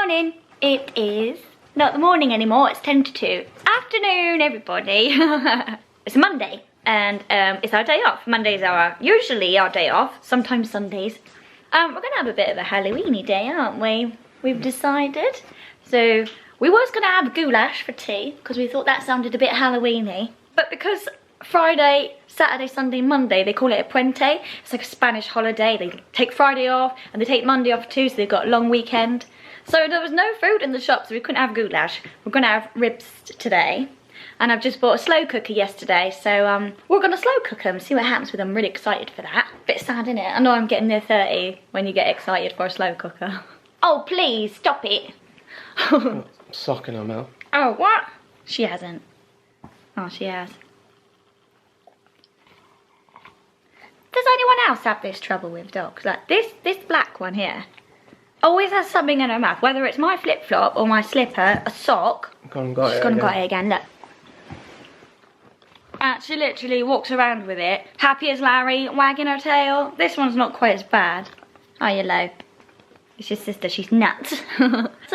morning. It is not the morning anymore, it's 10 to 2. Afternoon, everybody. It's Monday, and it's our day off. Mondays are usually our day off, sometimes Sundays. We're gonna have a bit of a Halloweeny day, aren't we? We've decided. So we was gonna have goulash for tea, because we thought that sounded a bit Halloweeny. But because Friday, Saturday, Sunday, Monday, they call it a puente. It's like a Spanish holiday. They take Friday off and they take Monday off too, so they've got a long weekend. So there was no food in the shop, so we couldn't have goulash. We're gonna have ribs today. And I've just bought a slow cooker yesterday, so we're gonna slow cook them, see what happens with them. I'm really excited for that. Bit sad, innit? I know I'm getting near 30 when you get excited for a slow cooker. Oh, please, stop it. Sock in her mouth. Oh, what? She hasn't. Oh, she has. Does anyone else have this trouble with dogs? Like this black one here always has something in her mouth, whether it's my flip-flop or my slipper, a sock. She's gone and got it again, look. And she literally walks around with it, happy as Larry, wagging her tail. This one's not quite as bad. Oh, hello. It's your sister, she's nuts. So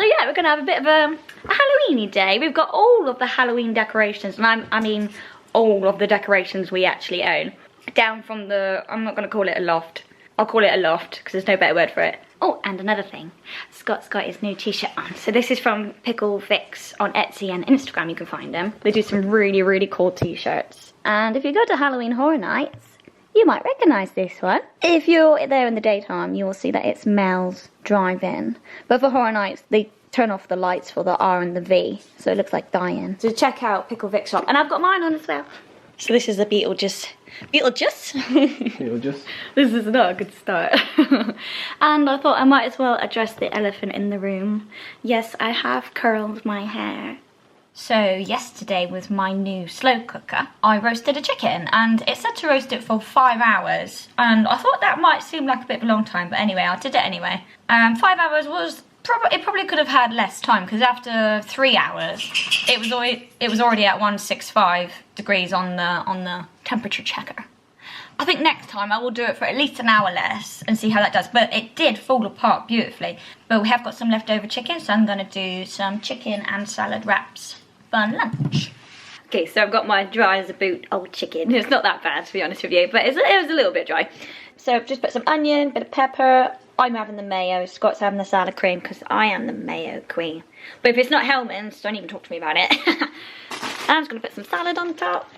yeah, we're gonna have a bit of a Halloweeny day. We've got all of the Halloween decorations, and I mean all of the decorations we actually own. Down from the, I'm not gonna call it a loft. I'll call it a loft, because there's no better word for it. Oh, and another thing, Scott's got his new t-shirt on. So this is from Pickle Fix on Etsy and Instagram, you can find them. They do some really, really cool t-shirts. And if you go to Halloween Horror Nights, you might recognise this one. If you're there in the daytime, you will see that it's Mel's Drive-In. But for Horror Nights, they turn off the lights for the R and the V, so it looks like dying. So check out Pickle Fix shop. And I've got mine on as well. So this is a Beetlejuice. Beetlejuice? This is not a good start. And I thought I might as well address the elephant in the room. Yes, I have curled my hair. So yesterday with my new slow cooker, I roasted a chicken, and it said to roast it for 5 hours. And I thought that might seem like a bit of a long time, but anyway, I did it anyway. 5 hours was it probably could have had less time, because after 3 hours, it was already at 165 degrees on the temperature checker. I think next time I will do it for at least an hour less and see how that does. But it did fall apart beautifully. But we have got some leftover chicken, so I'm going to do some chicken and salad wraps for lunch. Okay, so I've got my dry as a boot old chicken. It's not that bad, to be honest with you, but it was a little bit dry. So I've just put some onion, bit of pepper. I'm having the mayo, Scott's having the salad cream, because I am the mayo queen. But if it's not Hellman's, don't even talk to me about it. I'm just going to put some salad on top.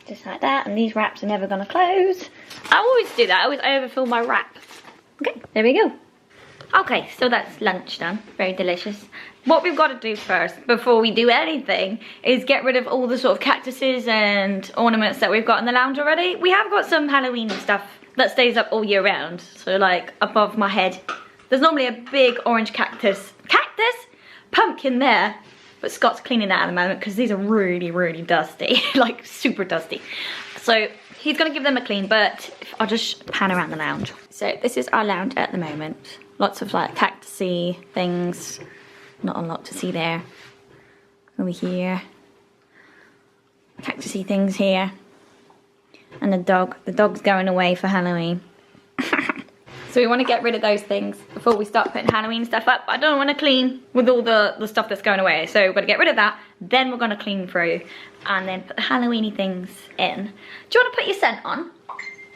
Just like that, and these wraps are never going to close. I always do that, I always overfill my wrap. Okay, there we go. Okay, so that's lunch done. Very delicious. What we've got to do first, before we do anything, is get rid of all the sort of cactuses and ornaments that we've got in the lounge already. We have got some Halloween stuff that stays up all year round. So like above my head, there's normally a big orange pumpkin there. But Scott's cleaning that at the moment because these are really, really dusty, like super dusty. So he's gonna give them a clean, but I'll just pan around the lounge. So this is our lounge at the moment. Lots of like cactusy things. Not a lot to see there. Over here. Cactusy things here. And the dog's going away for Halloween. So we want to get rid of those things before we start putting Halloween stuff up. I don't want to clean with all the stuff that's going away. So we're going to get rid of that. Then we're going to clean through. And then put the Halloweeny things in. Do you want to put your scent on?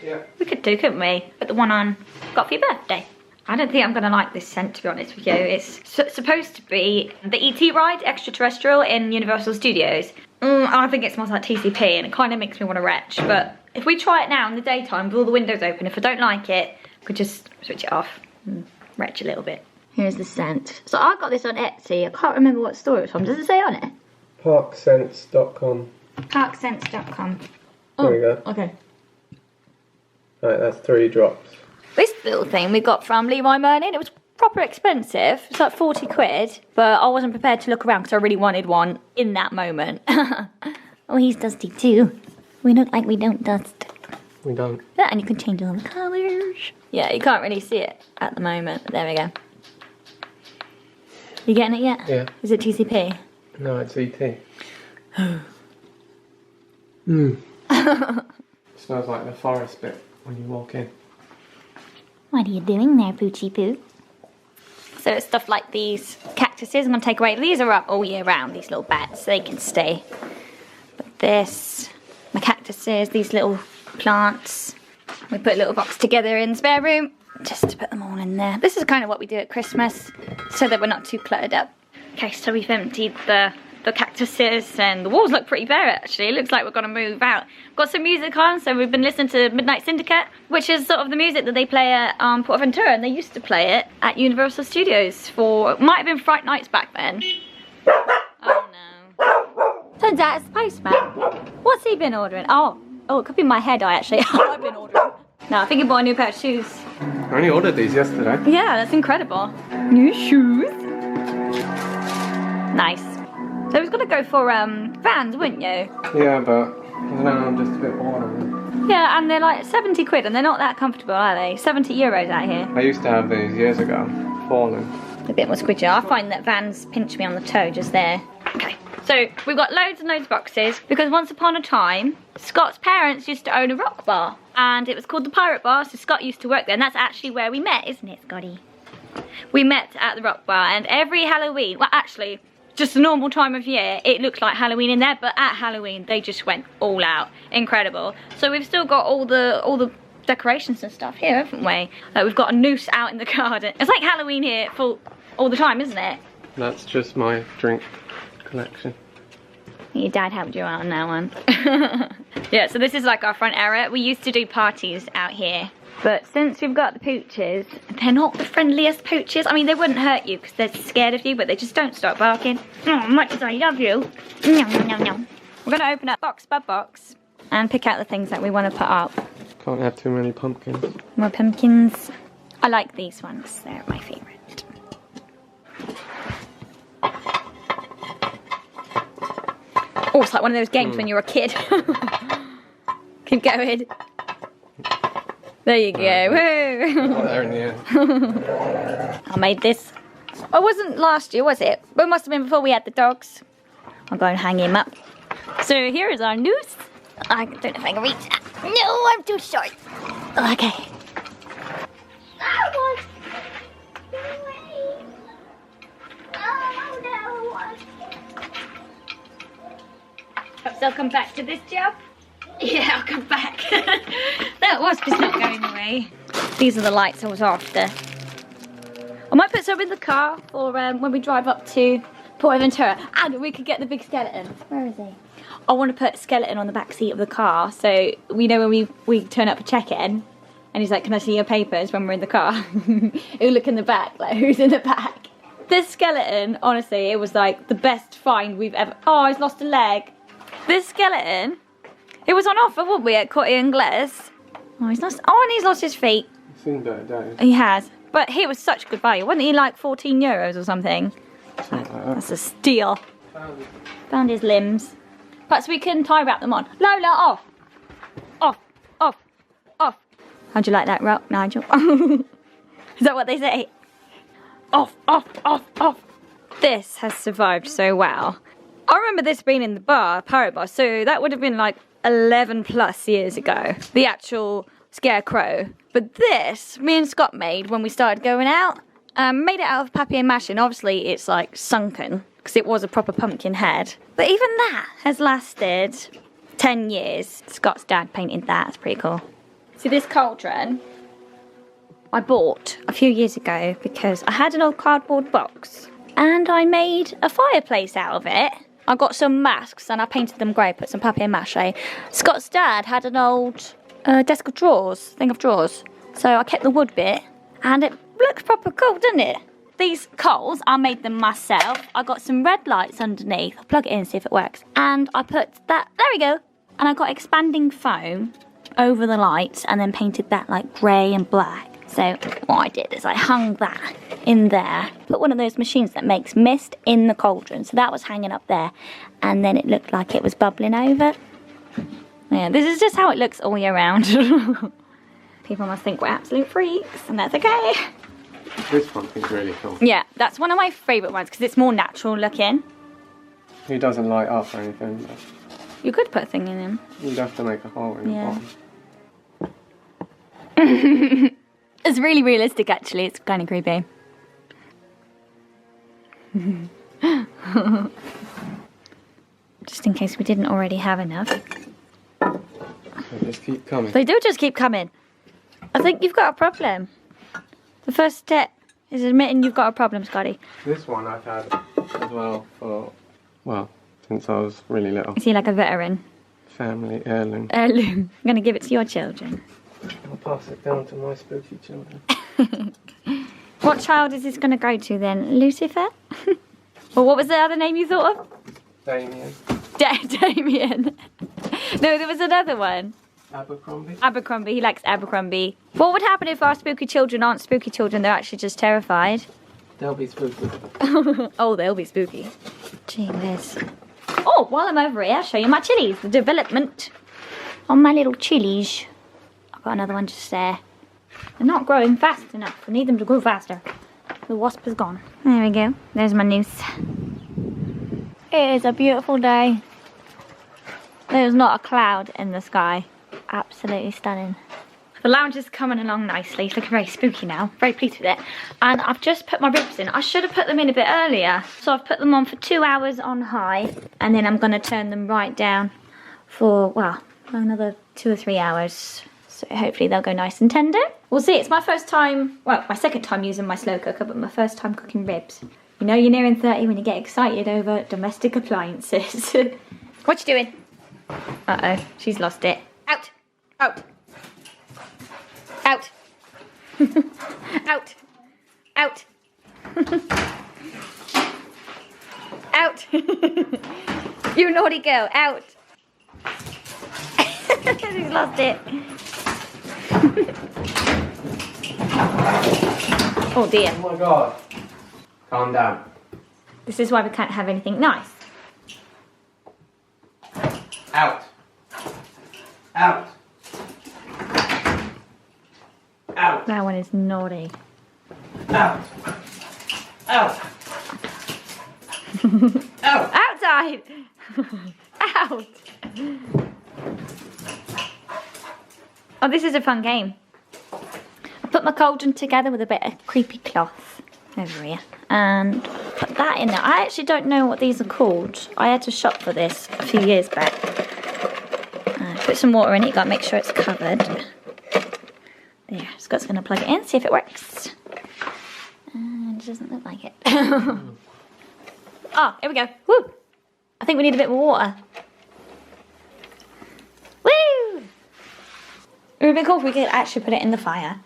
Yeah. We could do, couldn't we? Put the one on got for your birthday. I don't think I'm going to like this scent, to be honest with you. It's supposed to be the E.T. ride, extraterrestrial, in Universal Studios. I think it smells like TCP, and it kind of makes me want to retch. But if we try it now in the daytime with all the windows open, if I don't like it, I could just switch it off and retch a little bit. Here's the scent. So I got this on Etsy. I can't remember what store it's from. Does it say on it? Parkscents.com. Parkscents.com. Oh, there we go. Okay. Right, that's 3 drops. This little thing we got from Leroy Merlin, it was proper expensive. It's like 40 quid, but I wasn't prepared to look around because I really wanted one in that moment. Oh, he's dusty too. We look like we don't dust. We don't. Yeah, and you can change all the colours. Yeah, you can't really see it at the moment, but there we go. You getting it yet? Yeah. Is it TCP? No, it's ET. Smells like the forest bit when you walk in. What are you doing there, Poochie Poo? So it's stuff like these cactuses I'm going to take away. These are up all year round, these little bats, so they can stay. But this, my cactuses, these little plants. We put a little box together in the spare room just to put them all in there. This is kind of what we do at Christmas so that we're not too cluttered up. Okay, so we've emptied the cactuses and the walls look pretty bare actually. It looks like we're going to move out. Got some music on, so we've been listening to Midnight Syndicate, which is sort of the music that they play at Portaventura, and they used to play it at Universal Studios for, might have been Fright Nights back then. Oh no. Turns out it's the postman. What's he been ordering? Oh, it could be my hair dye actually. I've been ordering. No, I think he bought a new pair of shoes. I only ordered these yesterday. Yeah, that's incredible. New shoes. Nice. So I was going to go for Vans, wouldn't you? Yeah, but I don't know, I'm just a bit bored of them. Yeah, and they're like 70 quid and they're not that comfortable, are they? 70 euros out here. I used to have these years ago. Fallen. A bit more squidgy. I find that Vans pinch me on the toe just there. Okay, so we've got loads and loads of boxes because once upon a time, Scott's parents used to own a rock bar and it was called the Pirate Bar, so Scott used to work there and that's actually where we met, isn't it, Scotty? We met at the rock bar and every Halloween, well actually, just a normal time of year, it looks like Halloween in there, but at Halloween they just went all out. Incredible. So we've still got all the decorations and stuff here, haven't we? Like we've got a noose out in the garden. It's like Halloween here full all the time, isn't it? That's just my drink collection. Your dad helped you out on that one. Yeah, so this is like our front area. We used to do parties out here. But since we've got the pooches, they're not the friendliest pooches. I mean, they wouldn't hurt you because they're scared of you, but they just don't stop barking. Oh, much as I love you. Nom, nom, nom, nom. We're going to open up box by box and pick out the things that we want to put up. Can't have too many pumpkins. More pumpkins. I like these ones. They're my favourite. Oh, it's like one of those games when you're a kid. Keep going. There you go. Woo! Oh, there in the end. I made this. Oh, it wasn't last year, was it? But it must have been before we had the dogs. I'll go and hang him up. So here is our noose. I don't know if I can reach that. No, I'm too short. Okay. Perhaps I'll come back to this job. Yeah, I'll come back. That wasp is not going away. These are the lights I was after. I might put some in the car for when we drive up to Portaventura. And we could get the big skeleton. Where is he? I want to put a skeleton on the back seat of the car so we know when we turn up a check-in and he's like, can I see your papers when we're in the car? He'll look in the back, like who's in the back? This skeleton, honestly, it was like the best find we've ever... Oh, he's lost a leg. This skeleton... It was on offer, wasn't we, at Corte Inglés? Oh, he's lost. Oh, and he's lost his feet. He's seen better days. He has. But he was such good value. Wasn't he like 14 euros or something? Something like that. That's a steal. Found his limbs. Perhaps we can tie wrap them on. Lola, off. Off, off, off. How'd you like that rock, Nigel? Is that what they say? Off, off, off, off. This has survived so well. I remember this being in the bar, Pirate Bar, so that would have been like 11 plus years ago. The actual scarecrow. But this, me and Scott made when we started going out. Made it out of papier-mâché, and obviously it's like sunken, because it was a proper pumpkin head. But even that has lasted 10 years. Scott's dad painted that, it's pretty cool. See this cauldron, I bought a few years ago because I had an old cardboard box, and I made a fireplace out of it. I got some masks and I painted them grey, put some papier-mâché. Scott's dad had an old desk of drawers, thing of drawers. So I kept the wood bit and it looks proper cool, doesn't it? These coals, I made them myself. I got some red lights underneath. I'll plug it in and see if it works. And I put that, there we go. And I got expanding foam over the lights and then painted that like grey and black. So what I did is I hung that in there, put one of those machines that makes mist in the cauldron. So that was hanging up there and then it looked like it was bubbling over. Yeah, this is just how it looks all year round. People must think we're absolute freaks and that's okay. This pumpkin's really cool. Yeah, that's one of my favourite ones because it's more natural looking. He doesn't light up or anything, but You could put a thing in him. you'd have to make a hole in Yeah. the bottom. It's really realistic actually, it's kind of creepy. Just in case we didn't already have enough. They just keep coming. They do just keep coming. I think you've got a problem. The first step is admitting you've got a problem, Scotty. This one I've had as well for, well, since I was really little. Is he like a veteran? Family heirloom. Heirloom. I'm going to give it to your children. I'll pass it down to my spooky children. What child is this going to go to then? Lucifer? Or what was the other name you thought of? Damien. Damien. No, there was another one. Abercrombie. Abercrombie. He likes Abercrombie. What would happen if our spooky children aren't spooky children? They're actually just terrified. They'll be spooky. Oh, they'll be spooky. Gee whiz. Oh, while I'm over here, I'll show you my chilies. The development on my little chilies. I've got another one just there. They're not growing fast enough. I need them to grow faster. The wasp is gone. There we go. There's my noose. It is a beautiful day. There's not a cloud in the sky. Absolutely stunning. The lounge is coming along nicely. It's looking very spooky now. Very pleased with it. And I've just put my ribs in. I should have put them in a bit earlier. So I've put them on for 2 hours on high. And then I'm going to turn them right down for, well, another 2 or 3 hours. So hopefully they'll go nice and tender. We'll see. It's my first time, well, my second time using my slow cooker, but my first time cooking ribs. You know you're nearing 30 when you get excited over domestic appliances. What you doing? Uh-oh, she's lost it. Out! Out! Out! Out! Out! Out! You naughty girl, out! She's lost it. Oh dear. Oh my god. Calm down. This is why we can't have anything nice. Out. Out. Out. That one is naughty. Out. Out. Out. Outside! Out! Oh, this is a fun game. I put my cauldron together with a bit of creepy cloth over here and put that in there. I actually don't know what these are called. I had to shop for this a few years back. Put some water in it, you gotta make sure it's covered. There, Scott's gonna plug it in, see if it works. And it doesn't look like it. Oh, here we go. Woo! I think we need a bit more water. Woo! It would be cool if we could actually put it in the fire.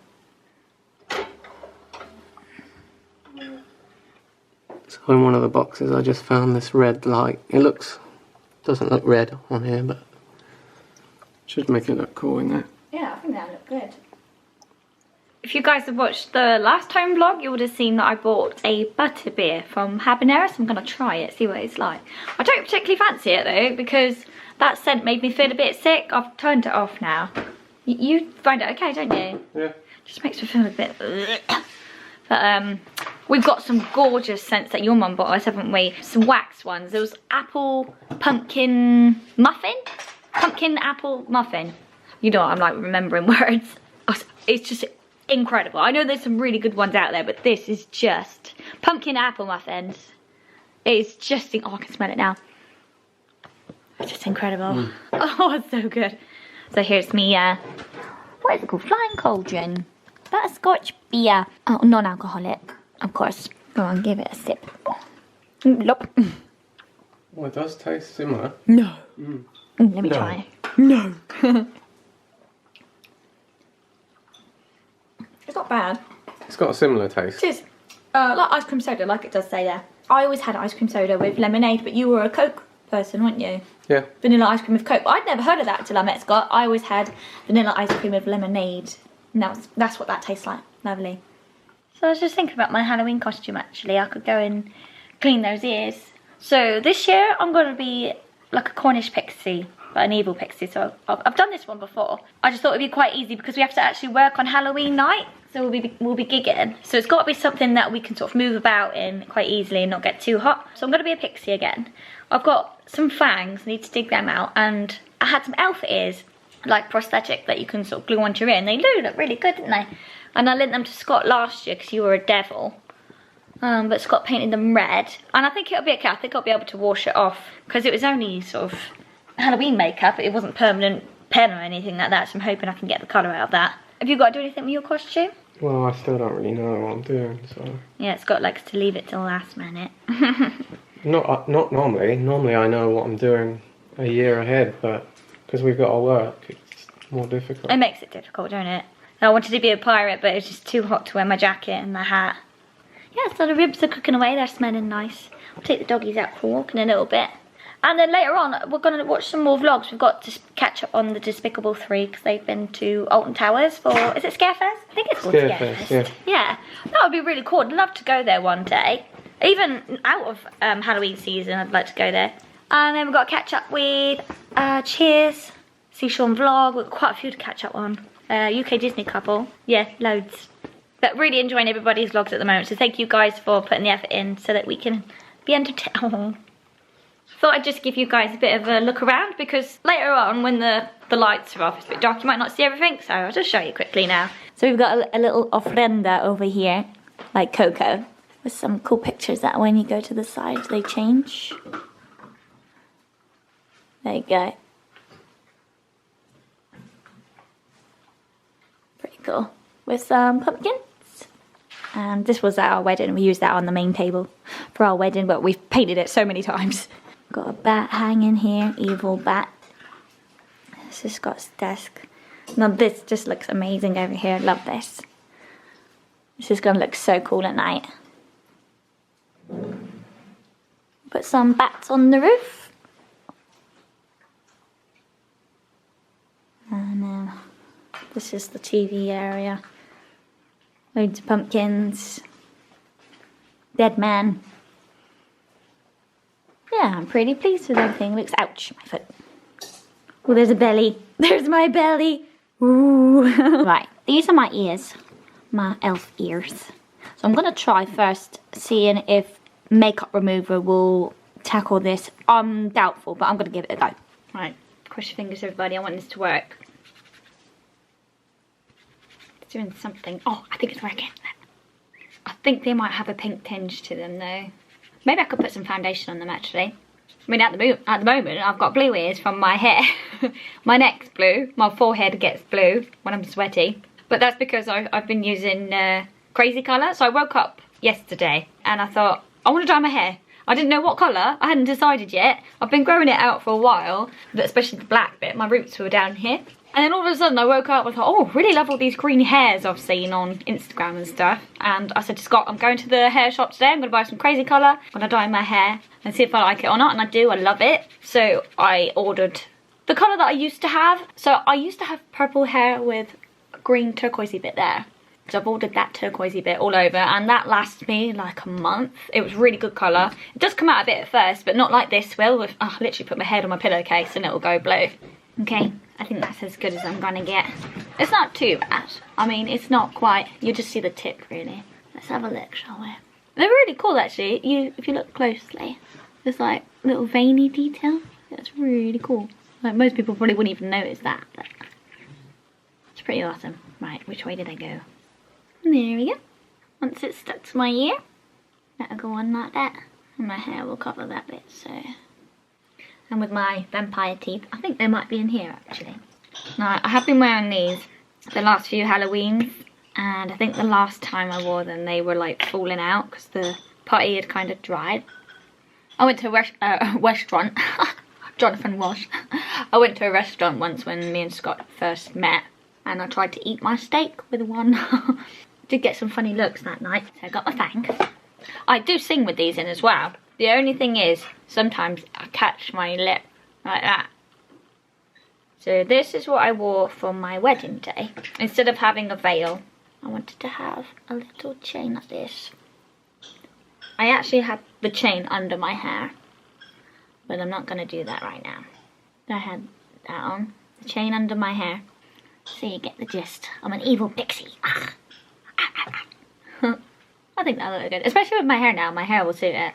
So in one of the boxes I just found this red light. It doesn't look red on here, but should make it look cool in there. Yeah, I think that look good. If you guys have watched the last home vlog, you would have seen that I bought a butterbeer from Habanero, so I'm going to try it, see what it's like. I don't particularly fancy it though, because that scent made me feel a bit sick. I've turned it off now. You find it okay, don't you? Yeah. Just makes me feel a bit... But we've got some gorgeous scents that your mum bought us, haven't we? Some wax ones. There was apple pumpkin muffin? Pumpkin apple muffin. You know what, I'm like remembering words. It's just incredible. I know there's some really good ones out there, but this is just pumpkin apple muffins. It's just, oh, I can smell it now. It's just incredible. Oh, it's so good. So here's me, what is it called? Flying Cauldron. Butterscotch beer. Oh, non-alcoholic, of course. Go on, give it a sip. Lop. Oh, it does taste similar. No. Let me try. No. It's not bad. It's got a similar taste. It is. Like ice cream soda, like it does say there. I always had ice cream soda with lemonade, but you were a Coke person, weren't you? Yeah. Vanilla ice cream with Coke. I'd never heard of that until I met Scott. I always had vanilla ice cream with lemonade. And that's what that tastes like. Lovely. So I was just thinking about my Halloween costume actually. I could go and clean those ears. So this year I'm going to be like a Cornish pixie, but an evil pixie. So I've done this one before. I just thought it'd be quite easy because we have to actually work on Halloween night. So we'll be gigging. So it's got to be something that we can sort of move about in quite easily and not get too hot. So I'm going to be a pixie again. I've got some fangs, need to dig them out, and I had some elf ears, like prosthetic, that you can sort of glue onto your ear, and they do look really good, didn't they? And I lent them to Scott last year because you were a devil. but Scott painted them red. And I think it'll be okay. I think I'll be able to wash it off because it was only sort of Halloween makeup. It wasn't permanent pen or anything like that, so I'm hoping I can get the colour out of that. Have you got to do anything with your costume? Well, I still don't really know what I'm doing, so... Yeah, Scott likes to leave it till the last minute. Not normally. Normally I know what I'm doing a year ahead, but because we've got to work, it's more difficult. It makes it difficult, don't it? I wanted to be a pirate, but it's just too hot to wear my jacket and my hat. Yeah, so the ribs are cooking away. They're smelling nice. I'll take the doggies out for a walk in a little bit. And then later on, we're going to watch some more vlogs. We've got to catch up on the Despicable 3 because they've been to Alton Towers for... Is it Scarefest? I think it's called Scarefest. Yeah. Yeah, that would be really cool. I'd love to go there one day. Even out of Halloween season, I'd like to go there. And then we've got to catch up with Cheers, see Sean vlog. We've got quite a few to catch up on. UK Disney couple. Yeah, loads. But really enjoying everybody's vlogs at the moment. So thank you guys for putting the effort in so that we can be entertained. Thought I'd just give you guys a bit of a look around because later on when the lights are off, it's a bit dark, you might not see everything. So I'll just show you quickly now. So we've got a little ofrenda over here, like Coco, with some cool pictures that when you go to the side, they change. There you go. Pretty cool. With some pumpkins. And this was at our wedding. We used that on the main table for our wedding, but we've painted it so many times. Got a bat hanging here, evil bat. This is Scott's desk. Now this just looks amazing over here. Love this. This is going to look so cool at night. Put some bats on the roof. And then this is the TV area. Loads of pumpkins. Dead man. Yeah, I'm pretty pleased with everything. Looks, ouch, my foot. Oh, there's a belly. There's my belly. Ooh. Right, these are my ears. My elf ears. So I'm going to try first seeing if makeup remover will tackle this. I'm doubtful, but I'm going to give it a go. Right, cross your fingers everybody, I want this to work. It's doing something. Oh, I think it's working. I think they might have a pink tinge to them though. Maybe I could put some foundation on them actually. I mean at the moment I've got blue ears from my hair. My neck's blue, my forehead gets blue when I'm sweaty. But that's because I've been using crazy colour. So I woke up yesterday and I thought, I want to dye my hair. I didn't know what colour, I hadn't decided yet. I've been growing it out for a while, but especially the black bit, my roots were down here. And then all of a sudden I woke up and thought, oh, really love all these green hairs I've seen on Instagram and stuff. And I said to Scott, I'm going to the hair shop today, I'm going to buy some crazy colour, I'm going to dye my hair and see if I like it or not. And I do, I love it. So I ordered the colour that I used to have. So I used to have purple hair with a green turquoisey bit there. So I've ordered that turquoisey bit all over and that lasts me like a month. It was really good colour. It does come out a bit at first, but not like this will. I literally put my head on my pillowcase and it'll go blue. Okay, I think that's as good as I'm gonna get. It's not too bad. I mean, it's not quite, you just see the tip really. Let's have a look, shall we? They're really cool actually, if you look closely. There's like little veiny detail. It's really cool. Like most people probably wouldn't even notice that, but it's pretty awesome. Right, which way did I go? There we go. Once it's stuck to my ear, that'll go on like that. And my hair will cover that bit, so. And with my vampire teeth, I think they might be in here actually. Now, I have been wearing these the last few Halloweens, and I think the last time I wore them, they were like falling out because the putty had kind of dried. I went to a restaurant. Jonathan was. I went to a restaurant once when me and Scott first met, and I tried to eat my steak with one. Did get some funny looks that night, so I got my fangs. I do sing with these in as well. The only thing is, sometimes I catch my lip like that. So this is what I wore for my wedding day. Instead of having a veil, I wanted to have a little chain like this. I actually had the chain under my hair, but I'm not going to do that right now. I had that on, the chain under my hair, so you get the gist. I'm an evil pixie. I think that'll look good, especially with my hair now. My hair will suit it.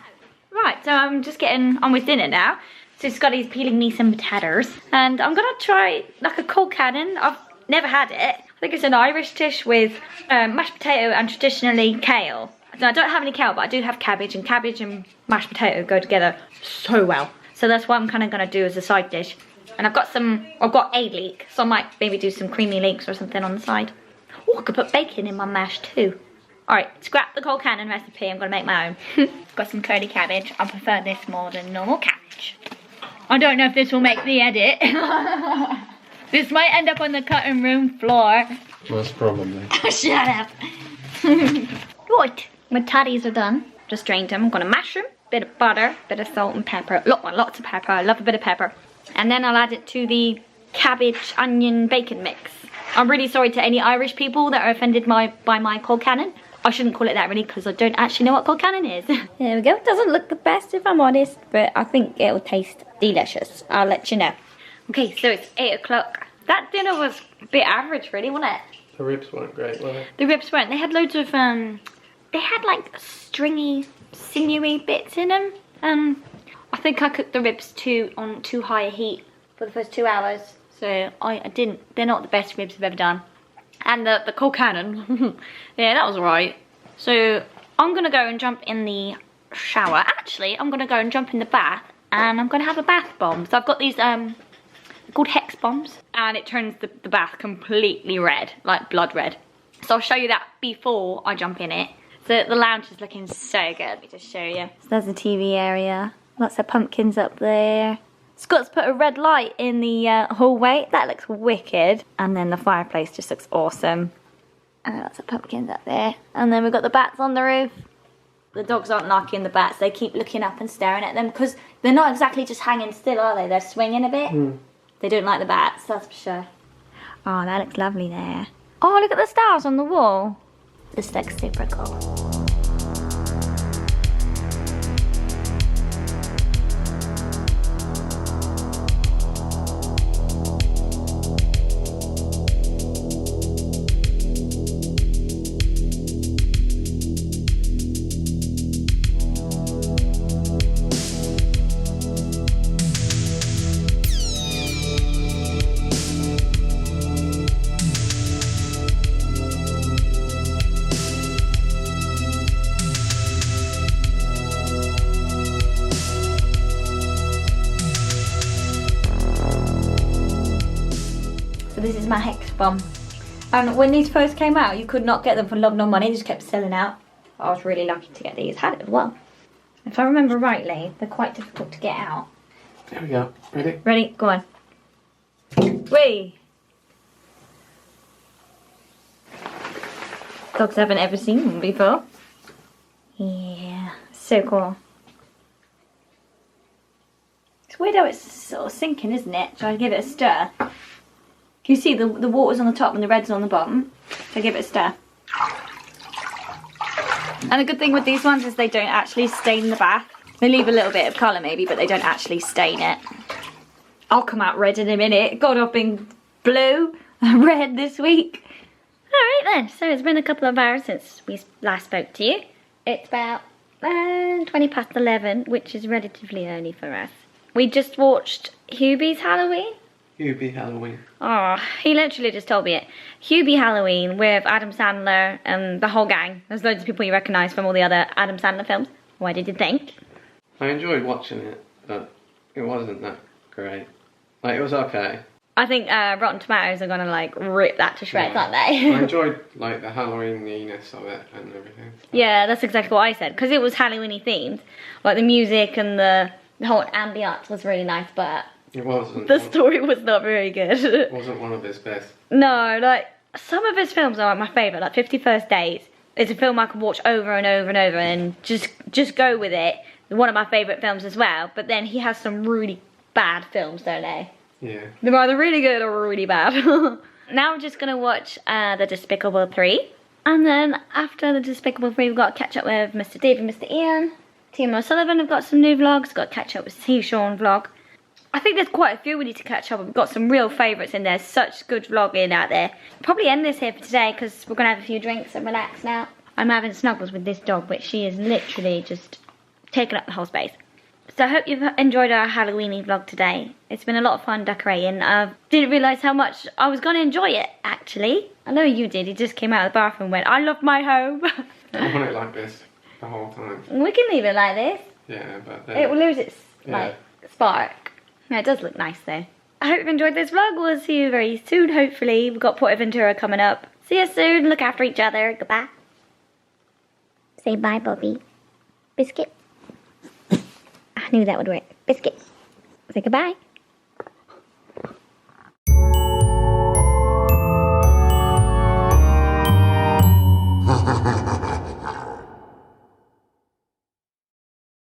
Right, so I'm just getting on with dinner now. So Scotty's peeling me some potatoes, and I'm gonna try like a cold cannon. I've never had it. I think it's an Irish dish with mashed potato and traditionally kale. I don't have any kale, but I do have cabbage, and cabbage and mashed potato go together so well. So that's what I'm kind of going to do as a side dish. And I've got a leek, so I might maybe do some creamy leeks or something on the side. Oh, I could put bacon in my mash too. Alright, scrap the cold cannon recipe, I'm going to make my own. Got some curly cabbage. I prefer this more than normal cabbage. I don't know if this will make the edit. This might end up on the cutting room floor. Most probably. Shut up. Right, my tatties are done. Just drained them. I'm going to mash them. Bit of butter, bit of salt and pepper. Lots of pepper. I love a bit of pepper. And then I'll add it to the cabbage, onion, bacon mix. I'm really sorry to any Irish people that are offended by my cold cannon. I shouldn't call it that really because I don't actually know what cold cannon is. There we go. It doesn't look the best if I'm honest, but I think it'll taste delicious. I'll let you know. Okay, so it's 8 o'clock. That dinner was a bit average really, wasn't it? The ribs weren't great, were they? The ribs weren't. They had loads of, they had like stringy, sinewy bits in them. I think I cooked the ribs on too high a heat for the first 2 hours. So I didn't, they're not the best ribs I've ever done. And the cold cannon, yeah, that was alright. So I'm gonna go and jump in the shower. Actually, I'm gonna go and jump in the bath and I'm gonna have a bath bomb. So I've got these, called hex bombs, and it turns the bath completely red, like blood red. So I'll show you that before I jump in it. So the lounge is looking so good. Let me just show you. So there's the TV area. Lots of pumpkins up there. Scott's put a red light in the hallway. That looks wicked. And then the fireplace just looks awesome. And lots of pumpkins up there. And then we've got the bats on the roof. The dogs aren't knocking the bats. They keep looking up and staring at them because they're not exactly just hanging still, are they? They're swinging a bit. They don't like the bats, that's for sure. Oh, that looks lovely there. Oh, look at the stars on the wall. This looks super cool. This is my hex bomb. And when these first came out, you could not get them for love nor money. They just kept selling out. I was really lucky to get these. Had it as well. If I remember rightly, they're quite difficult to get out. There we go. Ready? Ready? Go on. Whee! Dogs haven't ever seen one before. Yeah, so cool. It's weird how it's sort of sinking, isn't it? Shall I give it a stir? Can you see the water's on the top and the red's on the bottom? So give it a stir. And the good thing with these ones is they don't actually stain the bath. They leave a little bit of colour maybe, but they don't actually stain it. I'll come out red in a minute. God, I've been blue and red this week. Alright then, so it's been a couple of hours since we last spoke to you. It's about 20 past 11, which is relatively early for us. We just watched Hubie's Halloween. Hubie Halloween. Oh, he literally just told me it. Hubie Halloween with Adam Sandler and the whole gang. There's loads of people you recognise from all the other Adam Sandler films. What did you think? I enjoyed watching it, but it wasn't that great. Like, it was okay. I think Rotten Tomatoes are gonna like rip that to shreds, aren't they? I enjoyed like the Halloween-iness of it and everything. Yeah, that's exactly what I said, because it was Halloween-y themed. Like the music and the whole ambiance was really nice, but it wasn't. The story was not very good. It wasn't one of his best. No, like some of his films are like my favourite. Like 50 First Dates. It's a film I could watch over and over and over and just go with it. One of my favourite films as well. But then he has some really bad films, don't they? Yeah. They're either really good or really bad. Now we're just going to watch The Despicable 3. And then after The Despicable 3, we've got to catch up with Mr. Dave and Mr. Ian. Team O'Sullivan have got some new vlogs. Got to catch up with Steve Sean vlog. I think there's quite a few we need to catch up with. We've got some real favourites in there. Such good vlogging out there. Probably end this here for today because we're going to have a few drinks and relax now. I'm having snuggles with this dog, which she is literally just taking up the whole space. So I hope you've enjoyed our Halloween-y vlog today. It's been a lot of fun decorating. I didn't realise how much I was going to enjoy it, actually. I know you did. You just came out of the bathroom and went, I love my home. I want it like this. the whole time. We can leave it like this. Yeah, but It will lose its Yeah. spark. Yeah, it does look nice though. I hope you've enjoyed this vlog. We'll see you very soon, hopefully. We've got Portaventura coming up. See you soon. Look after each other. Goodbye. Say bye, Bobby. Biscuit. I knew that would work. Biscuit. Say goodbye.